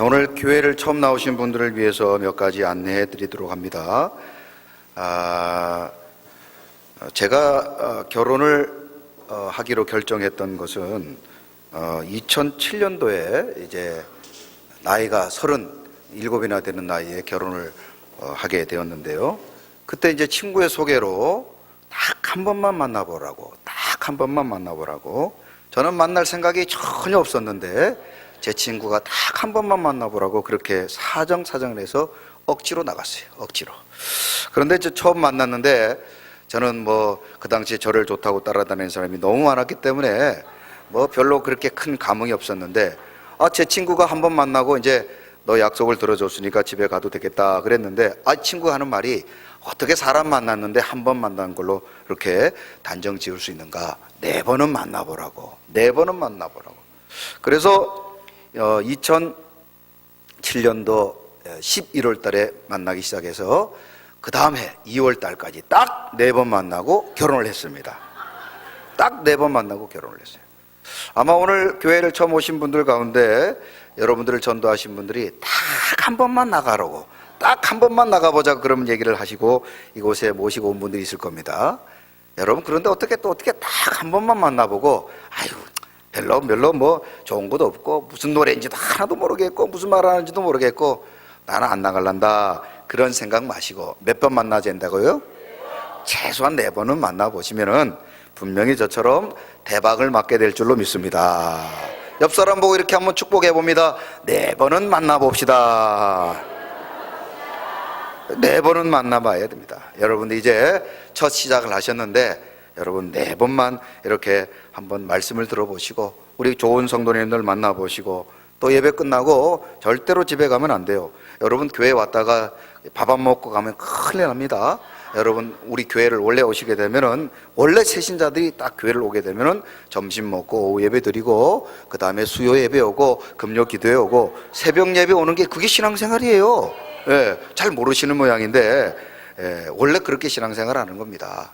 자, 오늘 교회를 처음 나오신 분들을 위해서 몇 가지 안내해 드리도록 합니다. 제가 결혼을 하기로 결정했던 것은 2007년도에 이제 나이가 37이나 되는 나이에 결혼을 하게 되었는데요. 그때 이제 친구의 소개로 딱 한 번만 만나보라고, 저는 만날 생각이 전혀 없었는데 제 친구가 딱 한 번만 만나보라고 그렇게 사정을 해서 억지로 나갔어요. 억지로. 그런데 처음 만났는데 저는 그 당시에 저를 좋다고 따라다니는 사람이 너무 많았기 때문에 별로 그렇게 큰 감흥이 없었는데 제 친구가 한 번 만나고 이제 너 약속을 들어줬으니까 집에 가도 되겠다 그랬는데 친구가 하는 말이 어떻게 사람 만났는데 한 번 만난 걸로 이렇게 단정 지을 수 있는가? 4번은 만나보라고. 그래서 2007년도 11월 달에 만나기 시작해서 그 다음 해 2월 달까지 딱 4번 만나고 결혼을 했습니다. 딱 4번 만나고 결혼을 했어요. 아마 오늘 교회를 처음 오신 분들 가운데 여러분들을 전도하신 분들이 딱 한 번만 나가라고, 딱 한 번만 나가보자 그런 얘기를 하시고 이곳에 모시고 온 분들이 있을 겁니다. 여러분, 그런데 어떻게 딱 한 번만 만나보고 별로 좋은 것도 없고 무슨 노래인지도 하나도 모르겠고 무슨 말 하는지도 모르겠고 나는 안 나갈란다 그런 생각 마시고 몇 번 만나야 된다고요? 최소한 4번은 만나보시면은 분명히 저처럼 대박을 맞게 될 줄로 믿습니다. 옆 사람 보고 이렇게 한번 축복해 봅니다. 4번은 만나봅시다. 4번은 만나봐야 됩니다. 여러분들 이제 첫 시작을 하셨는데 여러분 4번만 이렇게 한번 말씀을 들어보시고 우리 좋은 성도님들 만나보시고 또 예배 끝나고 절대로 집에 가면 안 돼요. 여러분 교회 왔다가 밥 안 먹고 가면 큰일 납니다. 여러분 우리 교회를 원래 오시게 되면은 원래 새신자들이 딱 교회를 오게 되면은 점심 먹고 오후 예배 드리고 그 다음에 수요 예배 오고 금요 기도회 오고 새벽 예배 오는 게 그게 신앙생활이에요. 잘 모르시는 모양인데 원래 그렇게 신앙생활 하는 겁니다.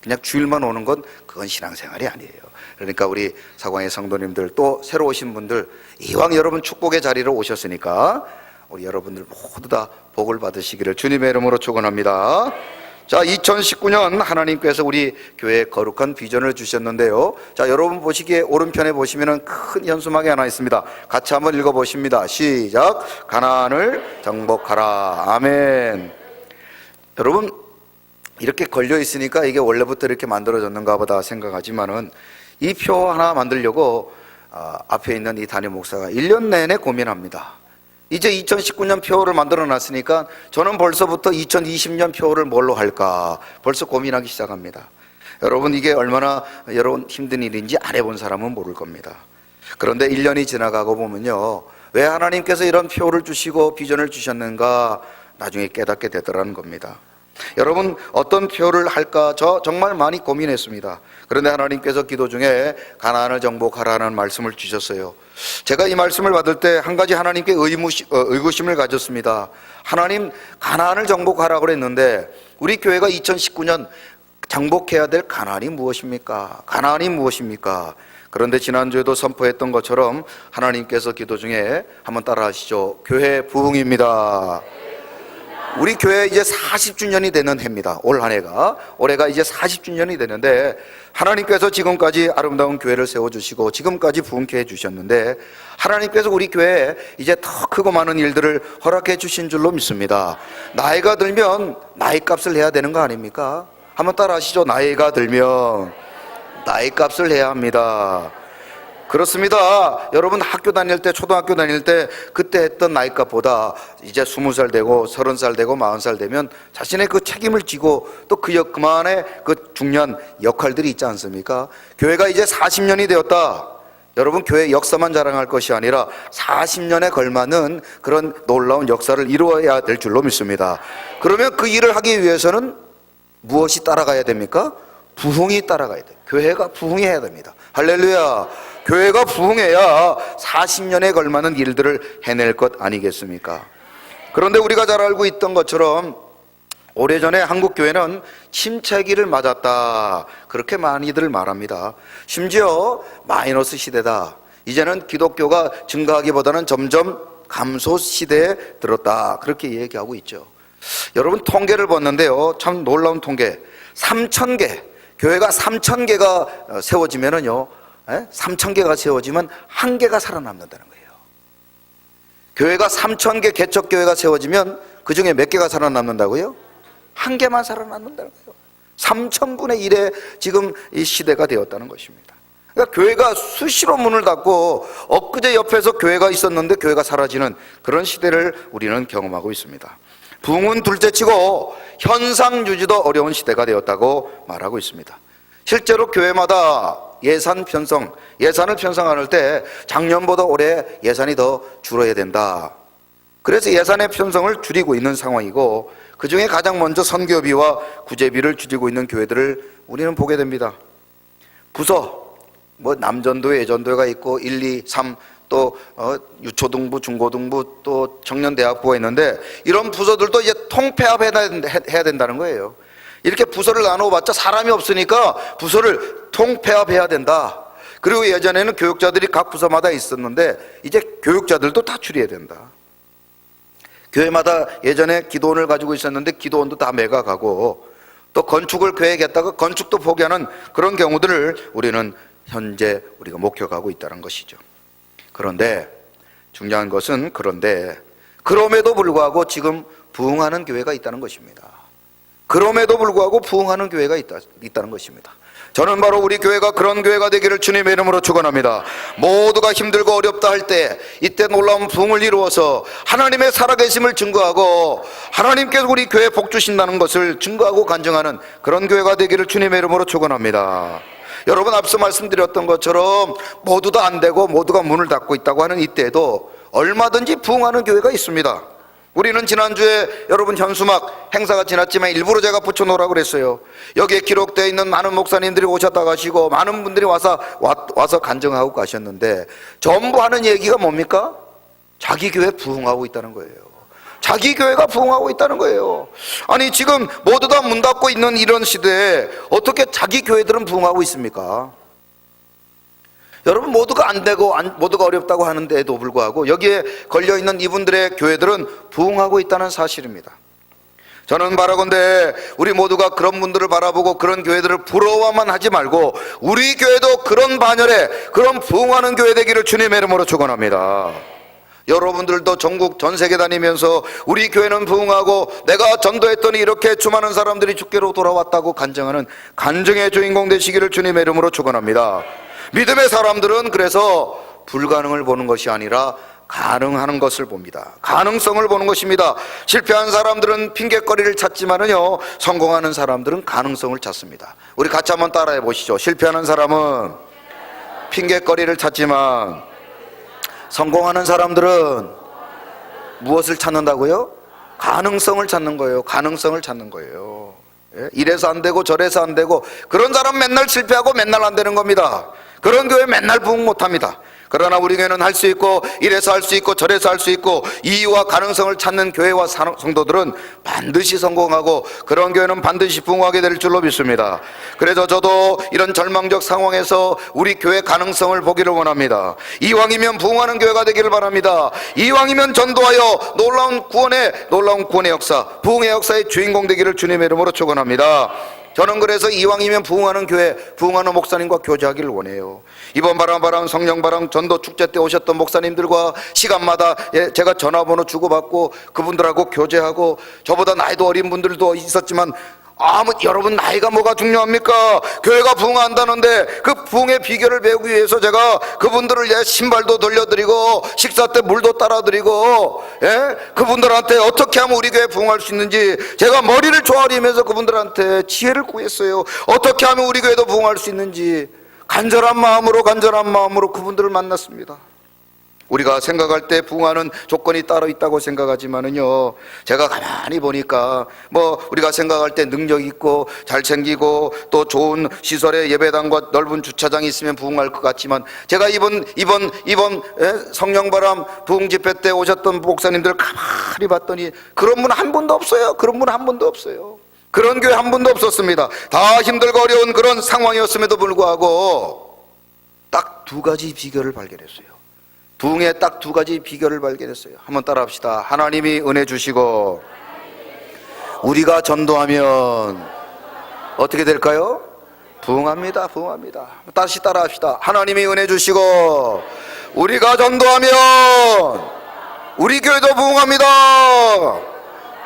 그냥 주일만 오는 건 그건 신앙생활이 아니에요. 그러니까 우리 사광의 성도님들 또 새로 오신 분들 이왕 여러분 축복의 자리로 오셨으니까 우리 여러분들 모두 다 복을 받으시기를 주님의 이름으로 축원합니다. 자, 2019년 하나님께서 우리 교회에 거룩한 비전을 주셨는데요. 자, 여러분 보시기에 오른편에 보시면은 큰 현수막이 하나 있습니다. 같이 한번 읽어보십니다. 시작. 가나안을 정복하라. 아멘. 여러분 이렇게 걸려 있으니까 이게 원래부터 이렇게 만들어졌는가 보다 생각하지만은 이 표 하나 만들려고 앞에 있는 이 담임 목사가 1년 내내 고민합니다. 이제 2019년 표를 만들어 놨으니까 저는 벌써부터 2020년 표를 뭘로 할까 벌써 고민하기 시작합니다. 여러분 이게 얼마나 여러분 힘든 일인지 안 해본 사람은 모를 겁니다. 그런데 1년이 지나가고 보면요, 왜 하나님께서 이런 표를 주시고 비전을 주셨는가 나중에 깨닫게 되더라는 겁니다. 여러분 어떤 표를 할까 저 정말 많이 고민했습니다. 그런데 하나님께서 기도 중에 가나안을 정복하라는 말씀을 주셨어요. 제가 이 말씀을 받을 때 한 가지 하나님께 의구심을 가졌습니다. 하나님 가나안을 정복하라고 그랬는데 우리 교회가 2019년 정복해야 될 가나안이 무엇입니까? 그런데 지난주에도 선포했던 것처럼 하나님께서 기도 중에 한번 따라 하시죠. 교회 부흥입니다. 우리 교회 이제 40주년이 되는 해입니다. 올해가 이제 40주년이 되는데 하나님께서 지금까지 아름다운 교회를 세워주시고 지금까지 부흥케 해주셨는데 하나님께서 우리 교회에 이제 더 크고 많은 일들을 허락해 주신 줄로 믿습니다. 나이가 들면 나이값을 해야 되는 거 아닙니까? 한번 따라 하시죠. 나이가 들면 나이값을 해야 합니다. 그렇습니다. 여러분 학교 다닐 때 초등학교 다닐 때 그때 했던 나이값보다 이제 20살 되고 30살 되고 40살 되면 자신의 그 책임을 지고 또 그만의 그 중요한 역할들이 있지 않습니까? 교회가 이제 40년이 되었다. 여러분 교회 역사만 자랑할 것이 아니라 40년에 걸맞는 그런 놀라운 역사를 이루어야 될 줄로 믿습니다. 그러면 그 일을 하기 위해서는 무엇이 따라가야 됩니까? 부흥이 따라가야 돼요. 교회가 부흥해야 됩니다. 할렐루야. 교회가 부흥해야 40년에 걸맞는 일들을 해낼 것 아니겠습니까? 그런데 우리가 잘 알고 있던 것처럼 오래전에 한국 교회는 침체기를 맞았다 그렇게 많이들 말합니다. 심지어 마이너스 시대다. 이제는 기독교가 증가하기보다는 점점 감소 시대에 들었다, 그렇게 얘기하고 있죠. 여러분, 통계를 봤는데요, 참 놀라운 통계. 3,000개, 교회가 3,000개가 세워지면은요, 3,000개가 세워지면 한 개가 살아남는다는 거예요. 교회가 3,000개 개척교회가 세워지면 그 중에 몇 개가 살아남는다고요? 한 개만 살아남는다는 거예요. 3,000분의 1의 지금 이 시대가 되었다는 것입니다. 그러니까 교회가 수시로 문을 닫고 엊그제 옆에서 교회가 있었는데 교회가 사라지는 그런 시대를 우리는 경험하고 있습니다. 부흥은 둘째치고 현상 유지도 어려운 시대가 되었다고 말하고 있습니다. 실제로 교회마다 예산을 편성할 때 작년보다 올해 예산이 더 줄어야 된다. 그래서 예산의 편성을 줄이고 있는 상황이고, 그 중에 가장 먼저 선교비와 구제비를 줄이고 있는 교회들을 우리는 보게 됩니다. 부서, 남전도회, 예전도회가 있고 1, 2, 3, 또 유초등부, 중고등부, 또 청년대학부가 있는데, 이런 부서들도 이제 통폐합해야 된다는 거예요. 이렇게 부서를 나눠봤자 사람이 없으니까 부서를 통폐합해야 된다. 그리고 예전에는 교육자들이 각 부서마다 있었는데 이제 교육자들도 다 줄여야 된다. 교회마다 예전에 기도원을 가지고 있었는데 기도원도 다 매각하고, 또 건축을 계획했다가 건축도 포기하는 그런 경우들을 우리는 현재 우리가 목격하고 있다는 것이죠. 그런데 중요한 것은, 그럼에도 불구하고 지금 부흥하는 교회가 있다는 것입니다. 그럼에도 불구하고 부흥하는 교회가 있다는 것입니다. 저는 바로 우리 교회가 그런 교회가 되기를 주님의 이름으로 축원합니다. 모두가 힘들고 어렵다 할 때 이때 놀라운 부흥을 이루어서 하나님의 살아계심을 증거하고 하나님께서 우리 교회에 복 주신다는 것을 증거하고 간증하는 그런 교회가 되기를 주님의 이름으로 축원합니다. 여러분, 앞서 말씀드렸던 것처럼 모두 다 안 되고 모두가 문을 닫고 있다고 하는 이때에도 얼마든지 부흥하는 교회가 있습니다. 우리는 지난주에 여러분 현수막 행사가 지났지만 일부러 제가 붙여놓으라고 그랬어요. 여기에 기록되어 있는 많은 목사님들이 오셨다 가시고 많은 분들이 와서 간증하고 가셨는데, 전부 하는 얘기가 뭡니까? 자기 교회 부흥하고 있다는 거예요. 자기 교회가 부흥하고 있다는 거예요. 아니, 지금 모두 다 문 닫고 있는 이런 시대에 어떻게 자기 교회들은 부흥하고 있습니까? 여러분, 모두가 안 되고 모두가 어렵다고 하는데도 불구하고 여기에 걸려있는 이분들의 교회들은 부흥하고 있다는 사실입니다. 저는 바라건대 우리 모두가 그런 분들을 바라보고 그런 교회들을 부러워만 하지 말고 우리 교회도 그런 반열에 그런 부흥하는 교회 되기를 주님의 이름으로 축원합니다. 여러분들도 전국 전 세계 다니면서 우리 교회는 부흥하고 내가 전도했더니 이렇게 수많은 사람들이 주께로 돌아왔다고 간증하는 간증의 주인공 되시기를 주님의 이름으로 축원합니다. 믿음의 사람들은 그래서 불가능을 보는 것이 아니라 가능하는 것을 봅니다. 가능성을 보는 것입니다. 실패한 사람들은 핑계거리를 찾지만은요, 성공하는 사람들은 가능성을 찾습니다. 우리 같이 한번 따라해 보시죠. 실패하는 사람은 핑계거리를 찾지만 성공하는 사람들은 무엇을 찾는다고요? 가능성을 찾는 거예요. 가능성을 찾는 거예요. 이래서 안 되고 저래서 안 되고, 그런 사람 맨날 실패하고 맨날 안 되는 겁니다. 그런 교회 맨날 부흥 못합니다. 그러나 우리 교회는 할 수 있고 이래서 할 수 있고 저래서 할 수 있고 이유와 가능성을 찾는 교회와 성도들은 반드시 성공하고 그런 교회는 반드시 부흥하게 될 줄로 믿습니다. 그래서 저도 이런 절망적 상황에서 우리 교회 가능성을 보기를 원합니다. 이왕이면 부흥하는 교회가 되기를 바랍니다. 이왕이면 전도하여 놀라운 구원의 역사, 부흥의 역사의 주인공 되기를 주님의 이름으로 축원합니다. 저는 그래서 이왕이면 부흥하는 교회, 부흥하는 목사님과 교제하기를 원해요. 이번 바람 성령바람 전도 축제 때 오셨던 목사님들과 시간마다 제가 전화번호 주고받고 그분들하고 교제하고, 저보다 나이도 어린 분들도 있었지만 여러분, 나이가 뭐가 중요합니까? 교회가 부흥한다는데 그 부흥의 비결을 배우기 위해서 제가 그분들을 신발도 돌려드리고 식사 때 물도 따라드리고, 그분들한테 어떻게 하면 우리 교회 부흥할 수 있는지 제가 머리를 조아리면서 그분들한테 지혜를 구했어요. 어떻게 하면 우리 교회도 부흥할 수 있는지 간절한 마음으로 그분들을 만났습니다. 우리가 생각할 때 부흥하는 조건이 따로 있다고 생각하지만은요, 제가 가만히 보니까 우리가 생각할 때 능력 있고 잘생기고 또 좋은 시설에 예배당과 넓은 주차장이 있으면 부흥할 것 같지만, 제가 이번 성령바람 부흥 집회 때 오셨던 목사님들 가만히 봤더니 그런 분 한 분도 없어요. 그런 교회 한 분도 없었습니다. 다 힘들고 어려운 그런 상황이었음에도 불구하고 딱 두 가지 비결을 발견했어요. 부흥의 딱 두 가지 비결을 발견했어요. 한번 따라 합시다. 하나님이 은혜 주시고 우리가 전도하면 어떻게 될까요? 부흥합니다. 부흥합니다. 다시 따라 합시다. 하나님이 은혜 주시고 우리가 전도하면 우리 교회도 부흥합니다.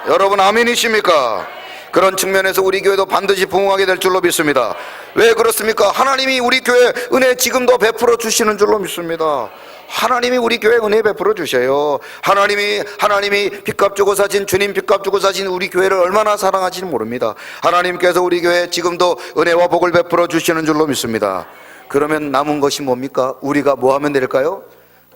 여러분 아멘이십니까? 그런 측면에서 우리 교회도 반드시 부흥하게 될 줄로 믿습니다. 왜 그렇습니까? 하나님이 우리 교회 은혜 지금도 베풀어 주시는 줄로 믿습니다. 하나님이 우리 교회 은혜 베풀어 주셔요. 하나님이 빚값 주고 사신, 주님 빚값 주고 사신 우리 교회를 얼마나 사랑하시는지 모릅니다. 하나님께서 우리 교회에 지금도 은혜와 복을 베풀어 주시는 줄로 믿습니다. 그러면 남은 것이 뭡니까? 우리가 뭐 하면 될까요?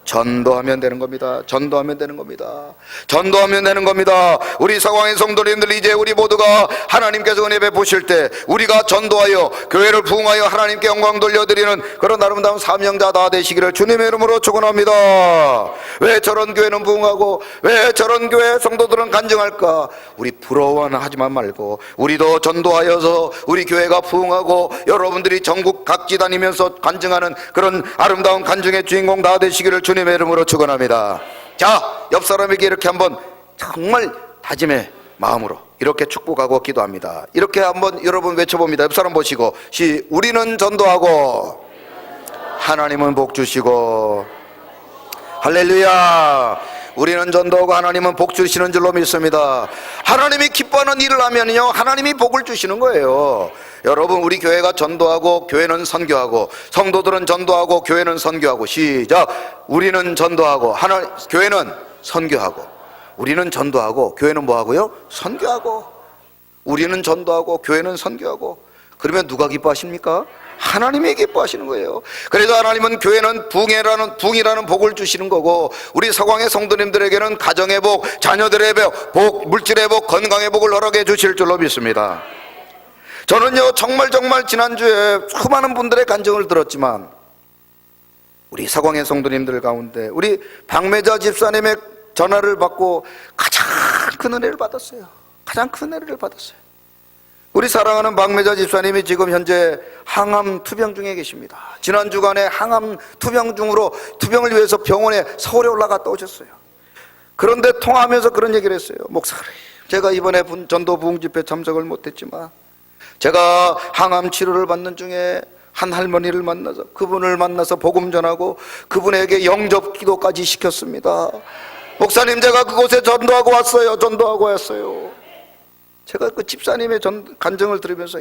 전도하면 되는 겁니다. 전도하면 되는 겁니다. 전도하면 되는 겁니다. 우리 사광의 성도님들, 이제 우리 모두가 하나님께서 은혜 베푸실 때 우리가 전도하여 교회를 부흥하여 하나님께 영광 돌려드리는 그런 아름다운 사명자 다 되시기를 주님의 이름으로 축원합니다. 왜 저런 교회는 부흥하고 왜 저런 교회 성도들은 간증할까? 우리 부러워는 하지만 말고 우리도 전도하여서 우리 교회가 부흥하고 여러분들이 전국 각지 다니면서 간증하는 그런 아름다운 간증의 주인공 다 되시기를 주님의 이름으로 축원합니다. 자, 옆 사람에게 이렇게 한번 정말 다짐의 마음으로 이렇게 축복하고 기도합니다. 이렇게 한번 여러분 외쳐봅니다. 옆 사람 보시고 우리는 전도하고 하나님은 복 주시고 할렐루야. 우리는 전도하고 하나님은 복 주시는 줄로 믿습니다. 하나님이 기뻐하는 일을 하면요 하나님이 복을 주시는 거예요. 여러분, 우리 교회가 전도하고 교회는 선교하고, 성도들은 전도하고 교회는 선교하고. 시작. 우리는 전도하고 교회는 선교하고. 우리는 전도하고 교회는 뭐 하고요? 선교하고. 우리는 전도하고 교회는 선교하고. 그러면 누가 기뻐하십니까? 하나님이 기뻐하시는 거예요. 그래서 하나님은 교회는 부흥이라는 복을 주시는 거고, 우리 서광의 성도님들에게는 가정의 복, 자녀들의 복, 물질의 복, 건강의 복을 허락해 주실 줄로 믿습니다. 저는요 정말 지난주에 수많은 분들의 간증을 들었지만 우리 서광의 성도님들 가운데 우리 박매자 집사님의 전화를 받고 가장 큰 은혜를 받았어요. 가장 큰 은혜를 받았어요. 우리 사랑하는 박매자 집사님이 지금 현재 항암 투병 중에 계십니다. 지난 주간에 항암 투병을 위해서 병원에 서울에 올라갔다 오셨어요. 그런데 통화하면서 그런 얘기를 했어요. 목사님, 제가 이번에 전도 부흥 집회 참석을 못했지만 제가 항암 치료를 받는 중에 한 할머니를 만나서 그분을 만나서 복음 전하고 그분에게 영접 기도까지 시켰습니다. 목사님, 제가 그곳에 전도하고 왔어요. 제가 그 집사님의 간증을 들으면서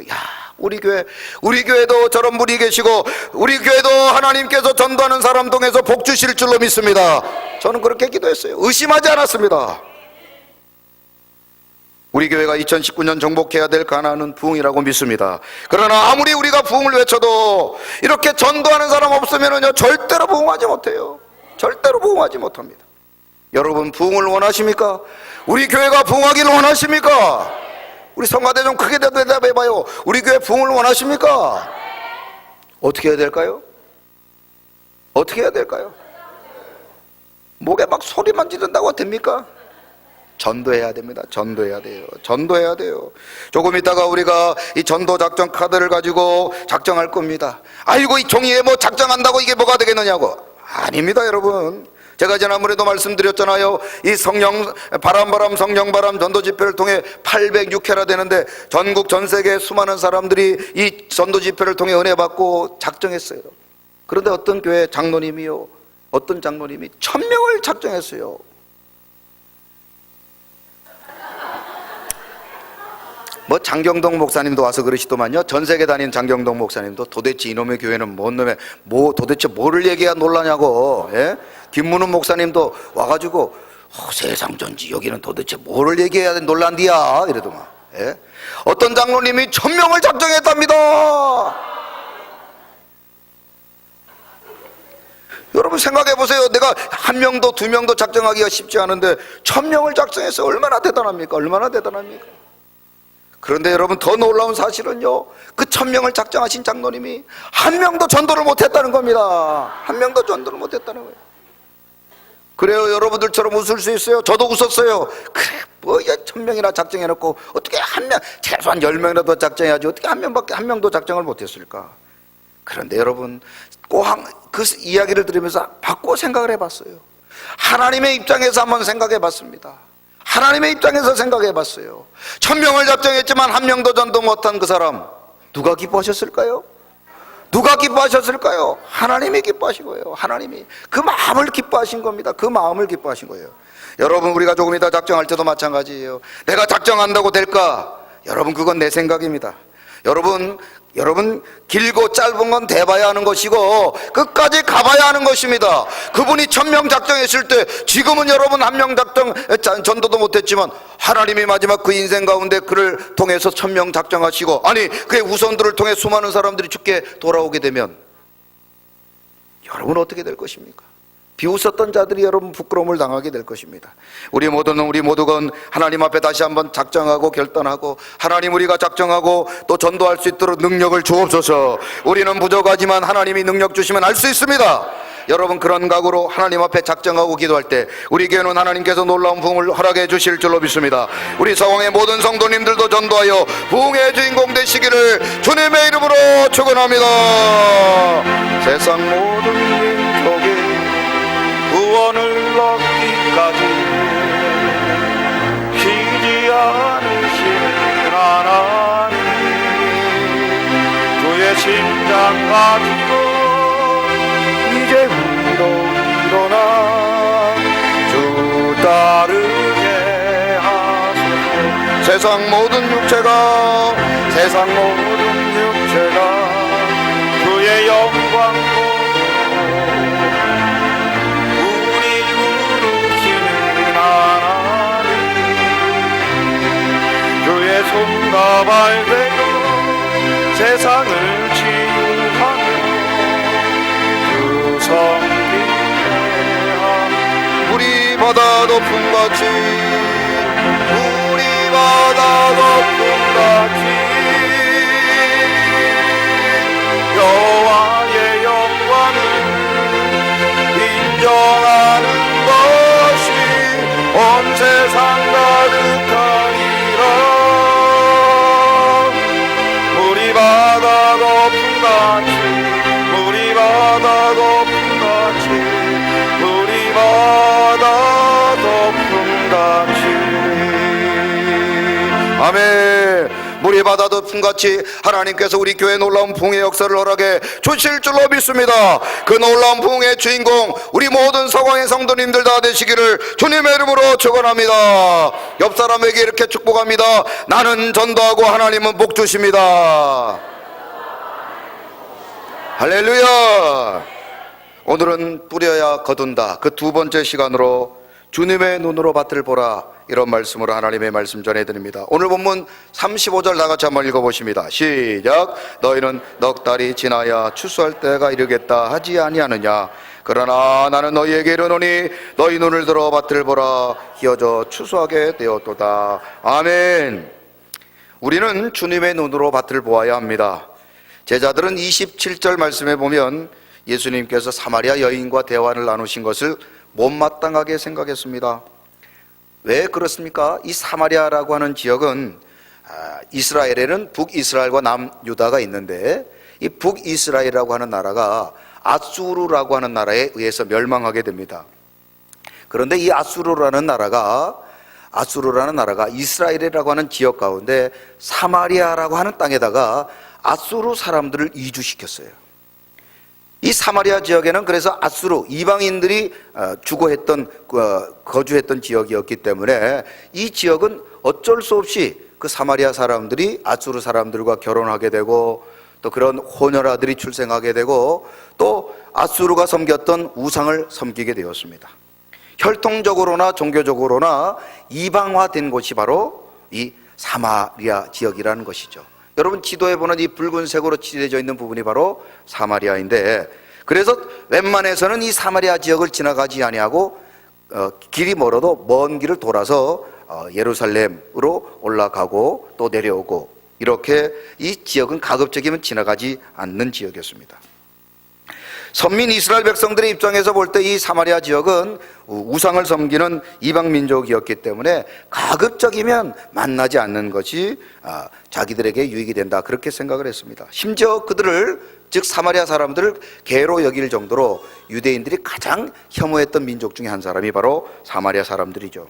우리 교회도 저런 분이 계시고 우리 교회도 하나님께서 전도하는 사람 통해서 복 주실 줄로 믿습니다. 저는 그렇게 기도했어요. 의심하지 않았습니다. 우리 교회가 2019년 정복해야 될 가나안은 부흥이라고 믿습니다. 그러나 아무리 우리가 부흥을 외쳐도 이렇게 전도하는 사람 없으면요 절대로 부흥하지 못해요. 절대로 부흥하지 못합니다. 여러분, 부흥을 원하십니까? 우리 교회가 부흥하기를 원하십니까? 우리 성가대 좀 크게 대답해봐요. 우리 교회 부흥을 원하십니까? 어떻게 해야 될까요? 어떻게 해야 될까요? 목에 막 소리만 지른다고 됩니까? 전도해야 됩니다. 전도해야 돼요. 조금 있다가 우리가 이 전도 작전 카드를 가지고 작정할 겁니다. 아이고, 이 종이에 뭐 작정한다고 이게 뭐가 되겠느냐고. 아닙니다, 여러분. 제가 지난번에도 말씀드렸잖아요. 이 성령바람 전도 집회를 통해 806회나 되는데 전국 전 세계 수많은 사람들이 이 전도 집회를 통해 은혜 받고 작정했어요. 그런데 어떤 교회 장로님이 1000명을 작정했어요. 뭐 장경동 목사님도 와서 그러시더만요. 전 세계 다닌 장경동 목사님도 도대체 이놈의 교회는 도대체 뭐를 얘기해야 놀라냐고. 예? 김문훈 목사님도 와가지고 세상 전지 여기는 도대체 뭐를 얘기해야 놀란디야 이러더만. 예? 어떤 장로님이 1000명을 작정했답니다. 여러분 생각해 보세요. 내가 1명도 2명도 작정하기가 쉽지 않은데 1000명을 작정해서 얼마나 대단합니까? 그런데 여러분, 더 놀라운 사실은요, 그 1000명을 작정하신 장로님이 1명도 전도를 못했다는 겁니다. 1명도 전도를 못했다는 거예요. 그래요, 여러분들처럼 웃을 수 있어요. 저도 웃었어요. 그래, 1000명이나 작정해놓고 어떻게 최소한 10명이라도 작정해야지 어떻게 한 명도 작정을 못했을까. 그런데 여러분, 그 이야기를 들으면서 바꿔 생각을 해봤어요. 하나님의 입장에서 한번 생각해봤습니다. 하나님의 입장에서 생각해봤어요. 1000명을 작정했지만 한 명도 전도 못한 그 사람, 누가 기뻐하셨을까요? 누가 기뻐하셨을까요? 하나님이 기뻐하신 거예요. 하나님이 그 마음을 기뻐하신 겁니다. 그 마음을 기뻐하신 거예요. 여러분, 우리가 조금 이따 작정할 때도 마찬가지예요. 내가 작정한다고 될까? 여러분, 그건 내 생각입니다. 여러분 길고 짧은 건 대봐야 하는 것이고 끝까지 가봐야 하는 것입니다. 그분이 1000명 작정했을 때 지금은 여러분 1명 작정 전도도 못했지만 하나님이 마지막 그 인생 가운데 그를 통해서 1000명 작정하시고, 아니 그의 후손들을 통해 수많은 사람들이 죽게 돌아오게 되면 여러분 어떻게 될 것입니까? 비웃었던 자들이 여러분 부끄러움을 당하게 될 것입니다. 우리 모두가 하나님 앞에 다시 한번 작정하고 결단하고, 하나님, 우리가 작정하고 또 전도할 수 있도록 능력을 주옵소서. 우리는 부족하지만 하나님이 능력 주시면 할 수 있습니다. 여러분, 그런 각오로 하나님 앞에 작정하고 기도할 때 우리 교회는 하나님께서 놀라운 부흥을 허락해 주실 줄로 믿습니다. 우리 서강의 모든 성도님들도 전도하여 부흥의 주인공 되시기를 주님의 이름으로 축원합니다. 세상 모든 민족이 구원을 얻기까지 쉬지 않으시는 하나님, 주의 심장 가지고 이제부터 일어나 주 따르게 하소서. 세상 모든 육체가 주의 영광 손과 발대로 세상을 치유하며 그 성리하. 우리 바다 높음같이 여호와의 영광을 인정하는 것이 온 세상 가득하리라. 물이 바다 높음같이 아멘. 물이 바다 높음같이 하나님께서 우리 교회 놀라운 부흥의 역사를 허락해 주실 줄로 믿습니다. 그 놀라운 부흥의 주인공 우리 모든 서광의 성도님들 다 되시기를 주님의 이름으로 축원합니다. 옆 사람에게 이렇게 축복합니다. 나는 전도하고 하나님은 복 주십니다. 할렐루야. 오늘은 뿌려야 거둔다, 그 두 번째 시간으로 주님의 눈으로 밭을 보라, 이런 말씀으로 하나님의 말씀 전해드립니다. 오늘 본문 35절 다 같이 한번 읽어보십니다. 시작. 너희는 넉 달이 지나야 추수할 때가 이르겠다 하지 아니하느냐. 그러나 나는 너희에게 이르노니 너희 눈을 들어 밭을 보라, 희어져 추수하게 되었도다. 아멘. 우리는 주님의 눈으로 밭을 보아야 합니다. 제자들은 27절 말씀에 보면 예수님께서 사마리아 여인과 대화를 나누신 것을 못마땅하게 생각했습니다. 왜 그렇습니까? 이 사마리아라고 하는 지역은 이스라엘에는 북이스라엘과 남유다가 있는데, 이 북이스라엘이라고 하는 나라가 아수르라고 하는 나라에 의해서 멸망하게 됩니다. 그런데 이 아수르라는 나라가 이스라엘이라고 하는 지역 가운데 사마리아라고 하는 땅에다가 아수르 사람들을 이주시켰어요. 이 사마리아 지역에는 그래서 아수르 이방인들이 거주했던 지역이었기 때문에 이 지역은 어쩔 수 없이 그 사마리아 사람들이 아수르 사람들과 결혼하게 되고, 또 그런 혼혈아들이 출생하게 되고, 또 아수르가 섬겼던 우상을 섬기게 되었습니다. 혈통적으로나 종교적으로나 이방화된 곳이 바로 이 사마리아 지역이라는 것이죠. 여러분, 지도에 보는 이 붉은색으로 칠해져 있는 부분이 바로 사마리아인데, 그래서 웬만해서는 이 사마리아 지역을 지나가지 아니하고 길이 멀어도 먼 길을 돌아서 예루살렘으로 올라가고 또 내려오고, 이렇게 이 지역은 가급적이면 지나가지 않는 지역이었습니다. 선민 이스라엘 백성들의 입장에서 볼 때 이 사마리아 지역은 우상을 섬기는 이방 민족이었기 때문에 가급적이면 만나지 않는 것이 자기들에게 유익이 된다, 그렇게 생각을 했습니다. 심지어 그들을, 즉 사마리아 사람들을 개로 여길 정도로 유대인들이 가장 혐오했던 민족 중에 한 사람이 바로 사마리아 사람들이죠.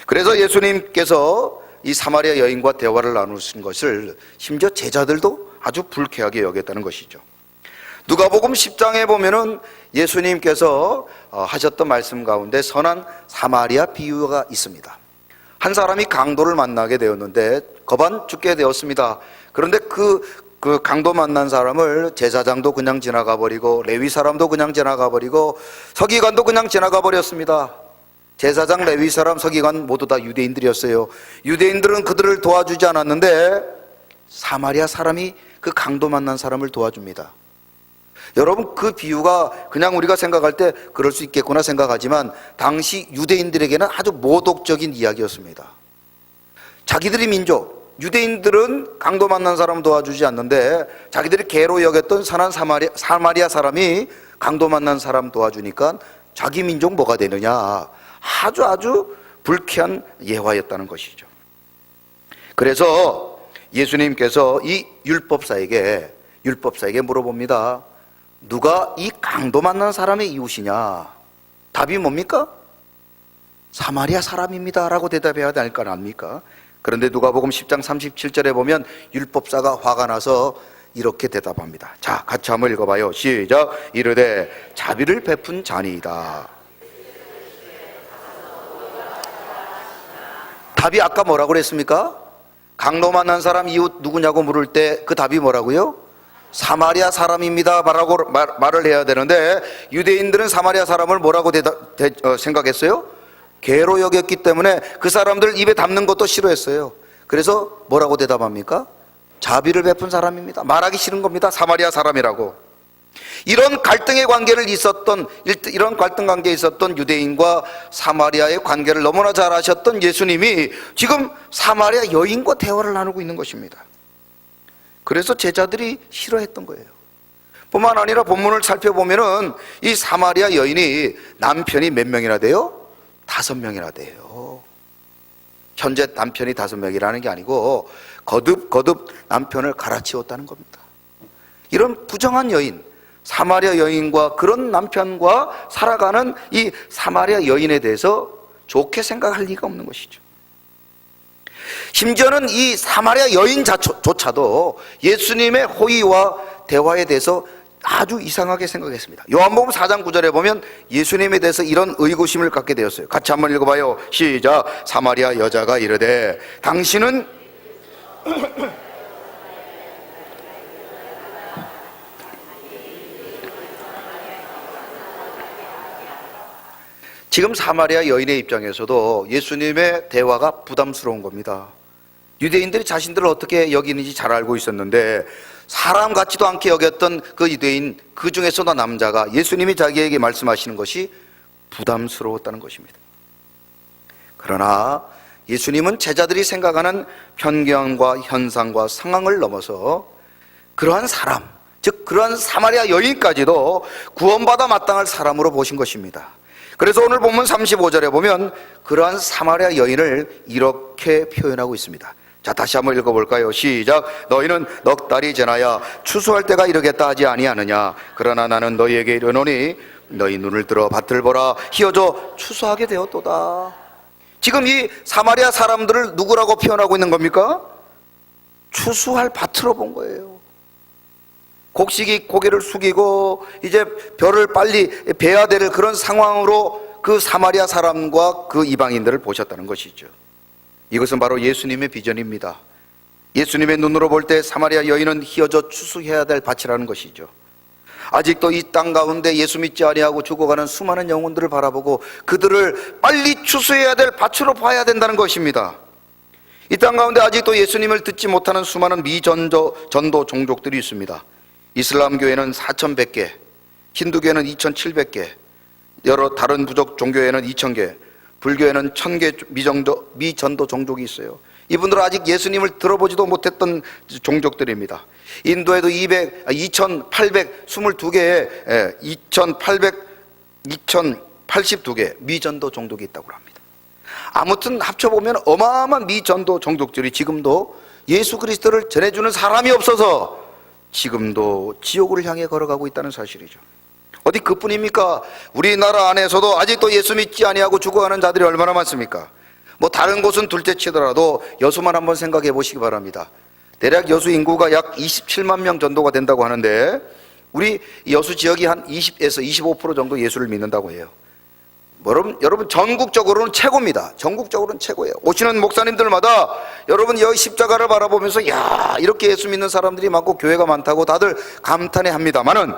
그래서 예수님께서 이 사마리아 여인과 대화를 나누신 것을 심지어 제자들도 아주 불쾌하게 여겼다는 것이죠. 누가복음 10장에 보면은 예수님께서 하셨던 말씀 가운데 선한 사마리아 비유가 있습니다. 한 사람이 강도를 만나게 되었는데 거반 죽게 되었습니다. 그런데 그 강도 만난 사람을 제사장도 그냥 지나가 버리고 레위 사람도 그냥 지나가 버리고 서기관도 그냥 지나가 버렸습니다. 제사장, 레위 사람, 서기관 모두 다 유대인들이었어요. 유대인들은 그들을 도와주지 않았는데 사마리아 사람이 그 강도 만난 사람을 도와줍니다. 여러분, 그 비유가 그냥 우리가 생각할 때 그럴 수 있겠구나 생각하지만 당시 유대인들에게는 아주 모독적인 이야기였습니다. 자기들이 민족, 유대인들은 강도 만난 사람 도와주지 않는데 자기들이 개로 여겼던 선한 사마리아 사람이 강도 만난 사람 도와주니까 자기 민족 뭐가 되느냐, 아주 불쾌한 예화였다는 것이죠. 그래서 예수님께서 이 율법사에게 물어봅니다. 누가 이 강도 만난 사람의 이웃이냐? 답이 뭡니까? 사마리아 사람입니다 라고 대답해야 될 거 아닙니까? 그런데 누가복음 10장 37절에 보면 율법사가 화가 나서 이렇게 대답합니다. 자, 같이 한번 읽어봐요. 시작. 이르되 자비를 베푼 자니이다. 답이 아까 뭐라고 그랬습니까? 강도 만난 사람 이웃 누구냐고 물을 때 그 답이 뭐라고요? 사마리아 사람입니다 라고 말을 해야 되는데 유대인들은 사마리아 사람을 뭐라고 생각했어요? 개로 여겼기 때문에 그 사람들 입에 담는 것도 싫어했어요. 그래서 뭐라고 대답합니까? 자비를 베푼 사람입니다. 말하기 싫은 겁니다. 사마리아 사람이라고. 이런 갈등의 관계를 이런 갈등 관계에 있었던 유대인과 사마리아의 관계를 너무나 잘 아셨던 예수님이 지금 사마리아 여인과 대화를 나누고 있는 것입니다. 그래서 제자들이 싫어했던 거예요. 뿐만 아니라 본문을 살펴보면은 이 사마리아 여인이 남편이 몇 명이나 돼요? 5명이나 돼요. 현재 남편이 5명이라는 게 아니고 거듭 남편을 갈아치웠다는 겁니다. 이런 부정한 여인, 사마리아 여인과 그런 남편과 살아가는 이 사마리아 여인에 대해서 좋게 생각할 리가 없는 것이죠. 심지어는 이 사마리아 여인조차도 예수님의 호의와 대화에 대해서 아주 이상하게 생각했습니다. 요한복음 4장 9절에 보면 예수님에 대해서 이런 의구심을 갖게 되었어요. 같이 한번 읽어봐요. 시작. 사마리아 여자가 이르되 당신은 지금 사마리아 여인의 입장에서도 예수님의 대화가 부담스러운 겁니다. 유대인들이 자신들을 어떻게 여기는지 잘 알고 있었는데 사람 같지도 않게 여겼던 그 유대인, 그 중에서도 남자가 예수님이 자기에게 말씀하시는 것이 부담스러웠다는 것입니다. 그러나 예수님은 제자들이 생각하는 편견과 현상과 상황을 넘어서 그러한 사람, 즉 그러한 사마리아 여인까지도 구원받아 마땅할 사람으로 보신 것입니다. 그래서 오늘 본문 35절에 보면 그러한 사마리아 여인을 이렇게 표현하고 있습니다. 자, 다시 한번 읽어볼까요? 시작. 너희는 넉 달이 지나야 추수할 때가 이르겠다 하지 아니하느냐? 그러나 나는 너희에게 이르노니 너희 눈을 들어 밭을 보라. 희어져 추수하게 되었도다. 지금 이 사마리아 사람들을 누구라고 표현하고 있는 겁니까? 추수할 밭으로 본 거예요. 곡식이 고개를 숙이고 이제 벼를 빨리 베야 될 그런 상황으로 그 사마리아 사람과 그 이방인들을 보셨다는 것이죠. 이것은 바로 예수님의 비전입니다. 예수님의 눈으로 볼 때 사마리아 여인은 희어져 추수해야 될 밭이라는 것이죠. 아직도 이 땅 가운데 예수 믿지 아니하고 죽어가는 수많은 영혼들을 바라보고 그들을 빨리 추수해야 될 밭으로 봐야 된다는 것입니다. 이 땅 가운데 아직도 예수님을 듣지 못하는 수많은 전도 종족들이 있습니다. 이슬람 교회는 4,100개, 힌두교회는 2,700개, 여러 다른 부족 종교회는 2,000개, 불교에는 1,000개 미전도 종족이 있어요. 이분들은 아직 예수님을 들어보지도 못했던 종족들입니다. 인도에도 2822개의 2082개 미전도 종족이 있다고 합니다. 아무튼 합쳐보면 어마어마한 미전도 종족들이 지금도 예수 그리스도를 전해주는 사람이 없어서 지금도 지옥을 향해 걸어가고 있다는 사실이죠. 어디 그뿐입니까? 우리나라 안에서도 아직도 예수 믿지 아니하고 죽어가는 자들이 얼마나 많습니까? 뭐 다른 곳은 둘째치더라도 여수만 한번 생각해 보시기 바랍니다. 대략 여수 인구가 약 27만 명 정도가 된다고 하는데 우리 여수 지역이 한 20에서 25% 정도 예수를 믿는다고 해요. 여러분 전국적으로는 최고입니다. 전국적으로는 최고예요. 오시는 목사님들마다 여러분 여기 십자가를 바라보면서 야 이렇게 예수 믿는 사람들이 많고 교회가 많다고 다들 감탄해 합니다만은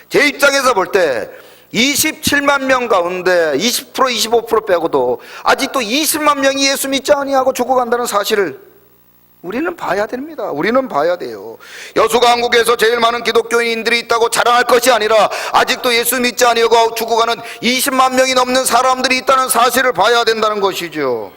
제 입장에서 볼 때 27만 명 가운데 20% 25% 빼고도 아직도 20만 명이 예수 믿지 아니하고 죽어간다는 사실을 우리는 봐야 됩니다. 우리는 봐야 돼요. 여수가 한국에서 제일 많은 기독교인들이 있다고 자랑할 것이 아니라 아직도 예수 믿지 아니하고 죽어가는 20만 명이 넘는 사람들이 있다는 사실을 봐야 된다는 것이죠.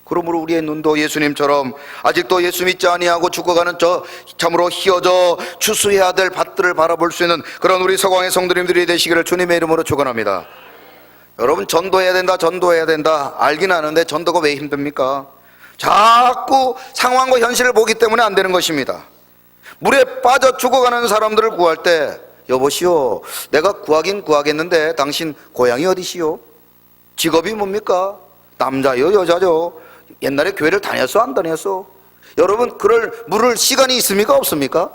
그러므로 우리의 눈도 예수님처럼 아직도 예수 믿지 아니하고 죽어가는 저 참으로 희어져 추수해야 될 밭들을 바라볼 수 있는 그런 우리 서광의 성도님들이 되시기를 주님의 이름으로 축원합니다. 여러분 전도해야 된다 전도해야 된다 알긴 아는데 전도가 왜 힘듭니까? 자꾸 상황과 현실을 보기 때문에 안 되는 것입니다. 물에 빠져 죽어가는 사람들을 구할 때 여보시오 내가 구하긴 구하겠는데 당신 고향이 어디시오? 직업이 뭡니까? 남자요 여자죠? 옛날에 교회를 다녔어 안 다녔어? 여러분 그럴 물을 시간이 있습니까 없습니까?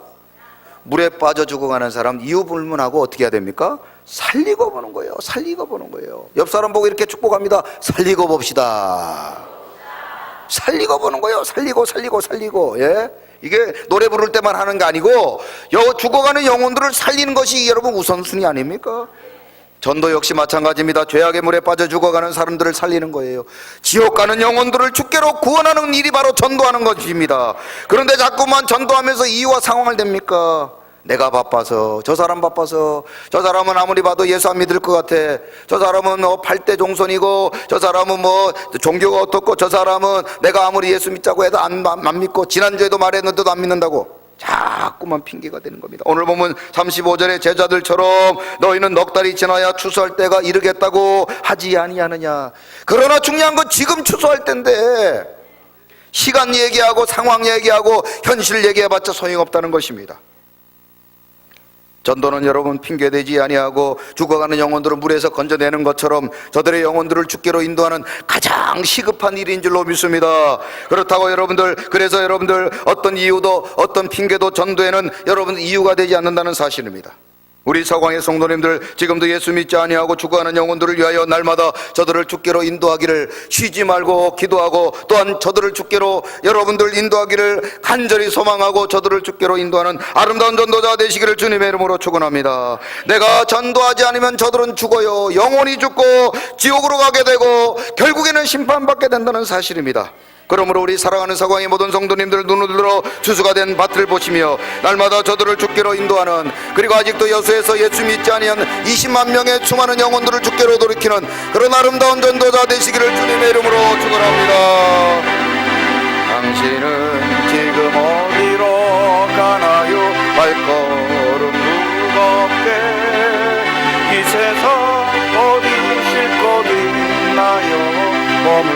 물에 빠져 죽어가는 사람 이유 불문하고 어떻게 해야 됩니까? 살리고 보는 거예요. 살리고 보는 거예요. 옆 사람 보고 이렇게 축복합니다. 살리고 봅시다. 살리고 보는 거예요. 살리고 예? 이게 노래 부를 때만 하는 게 아니고 죽어가는 영혼들을 살리는 것이 여러분 우선순위 아닙니까? 전도 역시 마찬가지입니다. 죄악의 물에 빠져 죽어가는 사람들을 살리는 거예요. 지옥 가는 영혼들을 주께로 구원하는 일이 바로 전도하는 것입니다. 그런데 자꾸만 전도하면서 이유와 상황을 댑니까? 내가 바빠서, 저 사람 바빠서, 저 사람은 아무리 봐도 예수 안 믿을 것 같아, 저 사람은 8대 종손이고, 저 사람은 종교가 어떻고, 저 사람은 내가 아무리 예수 믿자고 해도 안 믿고, 지난주에도 말했는데도 안 믿는다고 자꾸만 핑계가 되는 겁니다. 오늘 보면 35절에 제자들처럼 너희는 넉 달이 지나야 추수할 때가 이르겠다고 하지 아니하느냐. 그러나 중요한 건 지금 추수할 때인데 시간 얘기하고 상황 얘기하고 현실 얘기해봤자 소용없다는 것입니다. 전도는 여러분 핑계대지 아니하고 죽어가는 영혼들을 물에서 건져내는 것처럼 저들의 영혼들을 주께로 인도하는 가장 시급한 일인 줄로 믿습니다. 그렇다고 그래서 여러분들 어떤 이유도 어떤 핑계도 전도에는 여러분 이유가 되지 않는다는 사실입니다. 우리 서광의 성도님들 지금도 예수 믿지 아니하고 죽어가는 영혼들을 위하여 날마다 저들을 주께로 인도하기를 쉬지 말고 기도하고 또한 저들을 주께로 여러분들 인도하기를 간절히 소망하고 저들을 주께로 인도하는 아름다운 전도자 되시기를 주님의 이름으로 축원합니다. 내가 전도하지 않으면 저들은 죽어요. 영혼이 죽고 지옥으로 가게 되고 결국에는 심판받게 된다는 사실입니다. 그러므로 우리 사랑하는 서광의 모든 성도님들 눈을 들어 추수가 된 밭을 보시며 날마다 저들을 주께로 인도하는 그리고 아직도 여수에서 예수 믿지 아니한 20만 명의 수많은 영혼들을 주께로 돌이키는 그런 아름다운 전도자 되시기를 주님의 이름으로 축원합니다. 당신은 지금 어디로 가나요? 발걸음 무겁게 이 세상 어디 쉴 곳 있나요? 몸을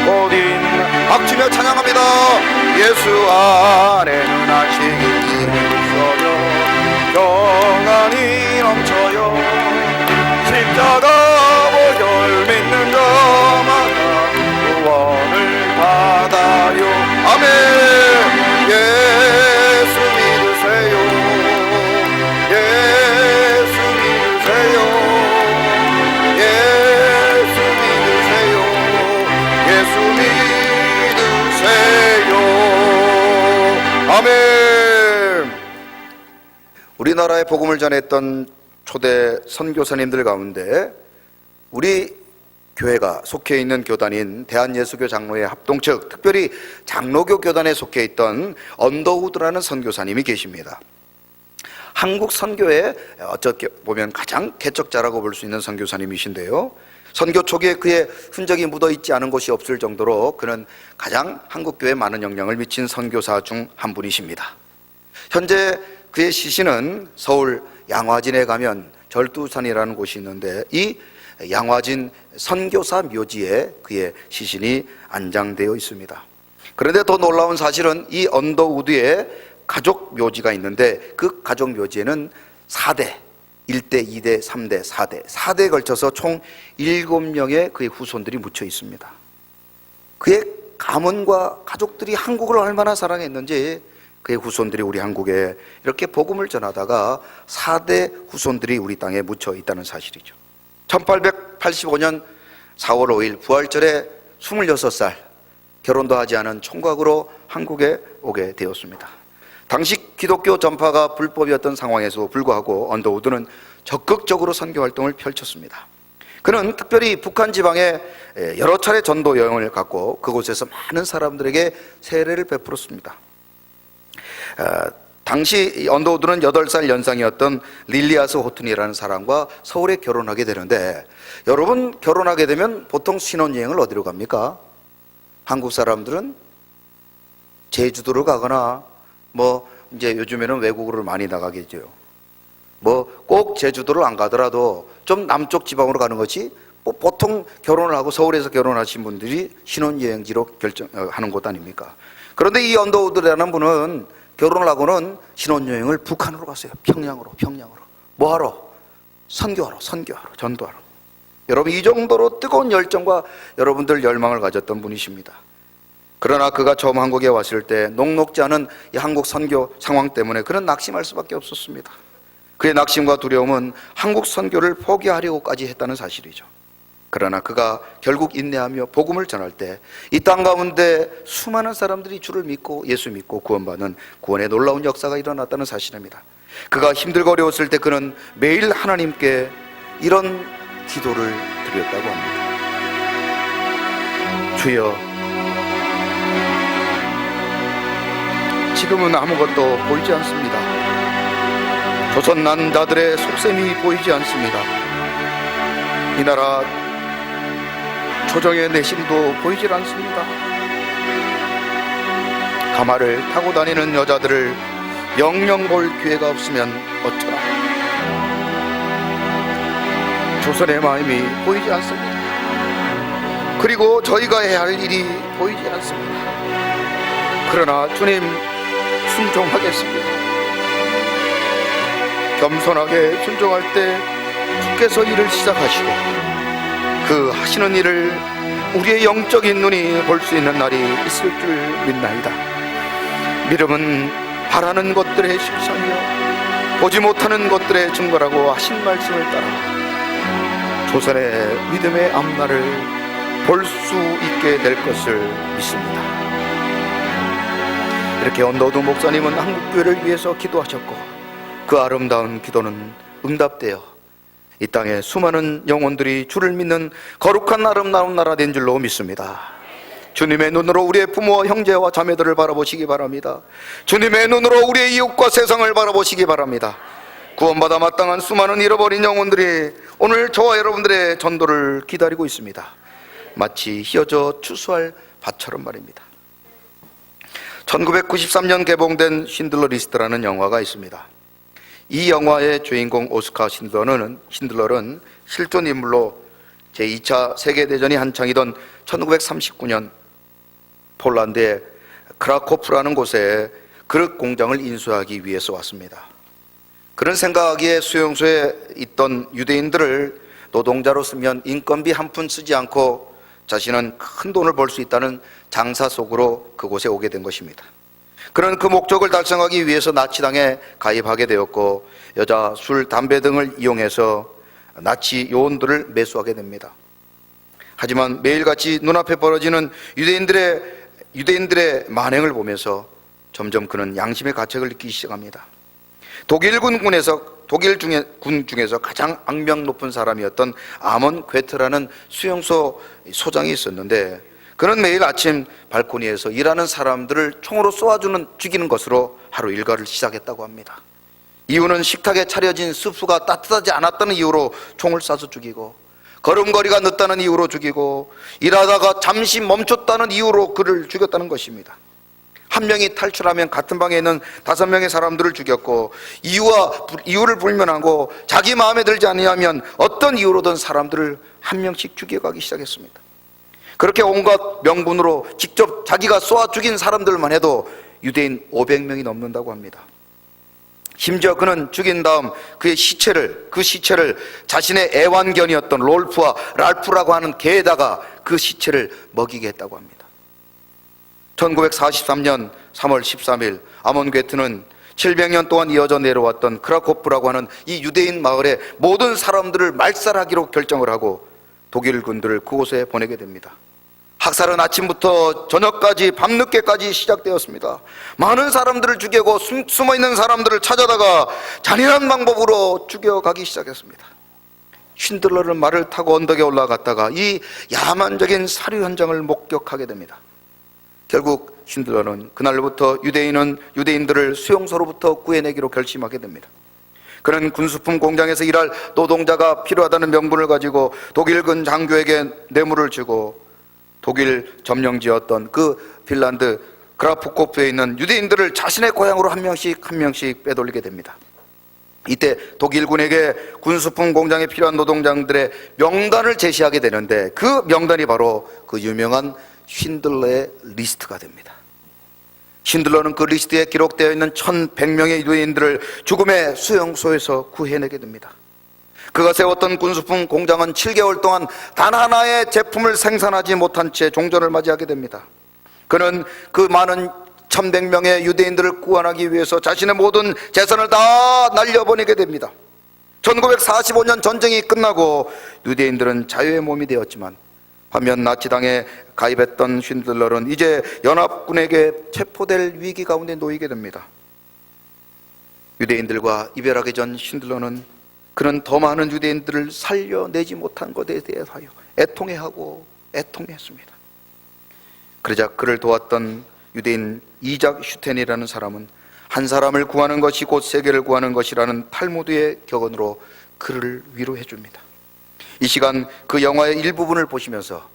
어디 박치며 찬양합니다. 예수 안에는 아직 있어요. 평안이 넘쳐요. 십자가 보혈 믿는 자마다 구원을 받아요. 아멘. 예수 믿으세요. 예수 믿으세요. 예수 믿으세요. 예수 믿으세요. 아멘. 우리나라에 복음을 전했던 초대 선교사님들 가운데 우리 교회가 속해 있는 교단인 대한예수교 장로회 합동측 특별히 장로교 교단에 속해 있던 언더우드라는 선교사님이 계십니다. 한국 선교의 어떻게 보면 가장 개척자라고 볼 수 있는 선교사님이신데요, 선교 초기에 그의 흔적이 묻어있지 않은 곳이 없을 정도로 그는 가장 한국교회에 많은 영향을 미친 선교사 중 한 분이십니다. 현재 그의 시신은 서울 양화진에 가면 절두산이라는 곳이 있는데 이 양화진 선교사 묘지에 그의 시신이 안장되어 있습니다. 그런데 더 놀라운 사실은 이 언더우드에 가족 묘지가 있는데 그 가족 묘지에는 4대, 1대, 2대, 3대, 4대에 걸쳐서 총 7명의 그의 후손들이 묻혀 있습니다. 그의 가문과 가족들이 한국을 얼마나 사랑했는지 그의 후손들이 우리 한국에 이렇게 복음을 전하다가 4대 후손들이 우리 땅에 묻혀 있다는 사실이죠. 1885년 4월 5일 부활절에 26살, 결혼도 하지 않은 총각으로 한국에 오게 되었습니다. 당시 기독교 전파가 불법이었던 상황에도 불구하고 언더우드는 적극적으로 선교 활동을 펼쳤습니다. 그는 특별히 북한 지방에 여러 차례 전도 여행을 갔고 그곳에서 많은 사람들에게 세례를 베풀었습니다. 당시 언더우드는 8살 연상이었던 릴리아스 호튼이라는 사람과 서울에 결혼하게 되는데, 여러분 결혼하게 되면 보통 신혼여행을 어디로 갑니까? 한국 사람들은 제주도로 가거나 이제 요즘에는 외국으로 많이 나가겠죠. 꼭 제주도를 안 가더라도 좀 남쪽 지방으로 가는 것이 보통 결혼을 하고 서울에서 결혼하신 분들이 신혼여행지로 결정하는 곳 아닙니까? 그런데 이 언더우드라는 분은 결혼을 하고는 신혼여행을 북한으로 갔어요. 평양으로. 뭐하러? 선교하러, 전도하러. 여러분, 이 정도로 뜨거운 열정과 여러분들 열망을 가졌던 분이십니다. 그러나 그가 처음 한국에 왔을 때 녹록지 않은 이 한국 선교 상황 때문에 그는 낙심할 수밖에 없었습니다. 그의 낙심과 두려움은 한국 선교를 포기하려고까지 했다는 사실이죠. 그러나 그가 결국 인내하며 복음을 전할 때 이 땅 가운데 수많은 사람들이 주를 믿고 예수 믿고 구원받는 구원의 놀라운 역사가 일어났다는 사실입니다. 그가 힘들고 어려웠을 때 그는 매일 하나님께 이런 기도를 드렸다고 합니다. 주여, 지금은 아무것도 보이지 않습니다. 조선 난 자들의 속셈이 보이지 않습니다. 이 나라 조정의 내심도 보이질 않습니다. 가마를 타고 다니는 여자들을 영영 볼 기회가 없으면 어쩌나. 조선의 마음이 보이지 않습니다. 그리고 저희가 해야 할 일이 보이지 않습니다. 그러나 주님, 순종하겠습니다. 겸손하게 순종할 때 주께서 일을 시작하시고 그 하시는 일을 우리의 영적인 눈이 볼 수 있는 날이 있을 줄 믿나이다. 믿음은 바라는 것들의 실천이요 보지 못하는 것들의 증거라고 하신 말씀을 따라 조선의 믿음의 앞날을 볼 수 있게 될 것을 믿습니다. 이렇게 언더우드 목사님은 한국교회를 위해서 기도하셨고 그 아름다운 기도는 응답되어 이 땅에 수많은 영혼들이 주를 믿는 거룩한 아름다운 나라 된 줄로 믿습니다. 주님의 눈으로 우리의 부모와 형제와 자매들을 바라보시기 바랍니다. 주님의 눈으로 우리의 이웃과 세상을 바라보시기 바랍니다. 구원받아 마땅한 수많은 잃어버린 영혼들이 오늘 저와 여러분들의 전도를 기다리고 있습니다. 마치 휘어져 추수할 밭처럼 말입니다. 1993년 개봉된 신들러 리스트라는 영화가 있습니다. 이 영화의 주인공 오스카 신들러는 실존 인물로 제2차 세계대전이 한창이던 1939년 폴란드의 크라코프라는 곳에 그릇 공장을 인수하기 위해서 왔습니다. 그런 생각하기에 수용소에 있던 유대인들을 노동자로 쓰면 인건비 한 푼 쓰지 않고 자신은 큰 돈을 벌 수 있다는 장사 속으로 그곳에 오게 된 것입니다. 그런 그 목적을 달성하기 위해서 나치당에 가입하게 되었고 여자, 술, 담배 등을 이용해서 나치 요원들을 매수하게 됩니다. 하지만 매일같이 눈앞에 벌어지는 유대인들의 만행을 보면서 점점 그는 양심의 가책을 느끼기 시작합니다. 독일 군 중에서 가장 악명 높은 사람이었던 아몬 괴트라는 수용소 소장이 있었는데 그는 매일 아침 발코니에서 일하는 사람들을 총으로 죽이는 것으로 하루 일과를 시작했다고 합니다. 이유는 식탁에 차려진 수프가 따뜻하지 않았다는 이유로 총을 쏴서 죽이고 걸음걸이가 늦다는 이유로 죽이고 일하다가 잠시 멈췄다는 이유로 그를 죽였다는 것입니다. 한 명이 탈출하면 같은 방에 있는 5명의 사람들을 죽였고, 이유를 불면하고 자기 마음에 들지 않으면 어떤 이유로든 사람들을 한 명씩 죽여가기 시작했습니다. 그렇게 온갖 명분으로 직접 자기가 쏘아 죽인 사람들만 해도 유대인 500명이 넘는다고 합니다. 심지어 그는 죽인 다음 그 시체를 자신의 애완견이었던 롤프와 랄프라고 하는 개에다가 그 시체를 먹이게 했다고 합니다. 1943년 3월 13일 아몬 괴트는 700년 동안 이어져 내려왔던 크라코프라고 하는 이 유대인 마을의 모든 사람들을 말살하기로 결정을 하고 독일 군들을 그곳에 보내게 됩니다. 학살은 아침부터 저녁까지 밤늦게까지 시작되었습니다. 많은 사람들을 죽이고 숨어있는 사람들을 찾아다가 잔인한 방법으로 죽여가기 시작했습니다. 쉰들러는 말을 타고 언덕에 올라갔다가 이 야만적인 살해 현장을 목격하게 됩니다. 결국 쉰들러는 그날부터 유대인들을 수용소로부터 구해내기로 결심하게 됩니다. 그는 군수품 공장에서 일할 노동자가 필요하다는 명분을 가지고 독일군 장교에게 뇌물을 주고 독일 점령지였던 그 핀란드 크라프코프에 있는 유대인들을 자신의 고향으로 한 명씩 빼돌리게 됩니다. 이때 독일군에게 군수품 공장에 필요한 노동자들의 명단을 제시하게 되는데, 그 명단이 바로 그 유명한 쉰들러의 리스트가 됩니다. 쉰들러는 그 리스트에 기록되어 있는 1100명의 유대인들을 죽음의 수용소에서 구해내게 됩니다. 그가 세웠던 군수품 공장은 7개월 동안 단 하나의 제품을 생산하지 못한 채 종전을 맞이하게 됩니다. 그는 그 많은 1100명의 유대인들을 구원하기 위해서 자신의 모든 재산을 다 날려보내게 됩니다. 1945년 전쟁이 끝나고 유대인들은 자유의 몸이 되었지만, 반면 나치당에 가입했던 쉰들러는 이제 연합군에게 체포될 위기 가운데 놓이게 됩니다. 유대인들과 이별하기 전 쉰들러는 그는 더 많은 유대인들을 살려내지 못한 것에 대하여 애통해했습니다. 그러자 그를 도왔던 유대인 이작 슈텐이라는 사람은 한 사람을 구하는 것이 곧 세계를 구하는 것이라는 탈무드의 격언으로 그를 위로해 줍니다. 이 시간 그 영화의 일부분을 보시면서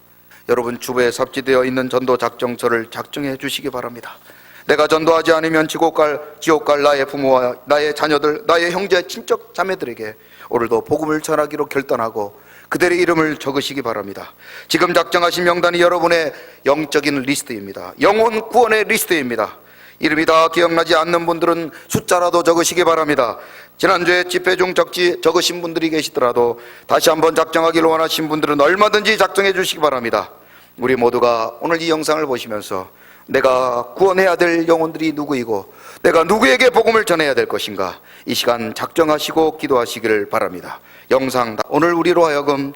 여러분 주부에 삽지되어 있는 전도 작정서를 작성해 주시기 바랍니다. 내가 전도하지 않으면 지옥 갈 나의 부모와 나의 자녀들, 나의 형제, 친척, 자매들에게 오늘도 복음을 전하기로 결단하고 그들의 이름을 적으시기 바랍니다. 지금 작정하신 명단이 여러분의 영적인 리스트입니다. 영혼 구원의 리스트입니다. 이름이 다 기억나지 않는 분들은 숫자라도 적으시기 바랍니다. 지난주에 집회 중 적으신 분들이 계시더라도 다시 한번 작정하기를 원하신 분들은 얼마든지 작정해 주시기 바랍니다. 우리 모두가 오늘 이 영상을 보시면서 내가 구원해야 될 영혼들이 누구이고 내가 누구에게 복음을 전해야 될 것인가, 이 시간 작정하시고 기도하시기를 바랍니다. 영상 오늘 우리로 하여금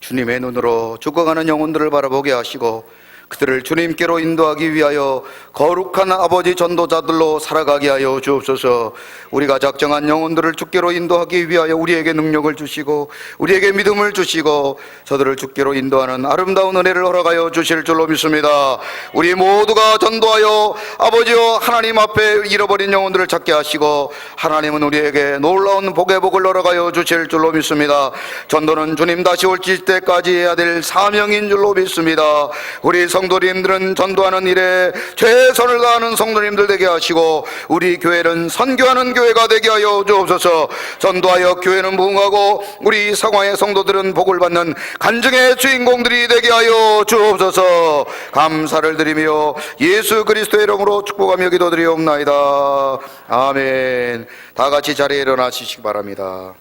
주님의 눈으로 죽어가는 영혼들을 바라보게 하시고 그들을 주님께로 인도하기 위하여 거룩한 아버지 전도자들로 살아가게 하여 주옵소서. 우리가 작정한 영혼들을 주께로 인도하기 위하여 우리에게 능력을 주시고 우리에게 믿음을 주시고 저들을 주께로 인도하는 아름다운 은혜를 허락하여 주실 줄로 믿습니다. 우리 모두가 전도하여 아버지여 하나님 앞에 잃어버린 영혼들을 찾게 하시고 하나님은 우리에게 놀라운 복의 복을 허락하여 주실 줄로 믿습니다. 전도는 주님 다시 올 때까지 해야 될 사명인 줄로 믿습니다. 우리 성도님들은 전도하는 일에 최선을 다하는 성도님들 되게 하시고 우리 교회는 선교하는 교회가 되게 하여 주옵소서. 전도하여 교회는 부흥하고 우리 상황의 성도들은 복을 받는 간증의 주인공들이 되게 하여 주옵소서. 감사를 드리며 예수 그리스도의 이름으로 축복하며 기도드리옵나이다. 아멘. 다 같이 자리에 일어나시기 바랍니다.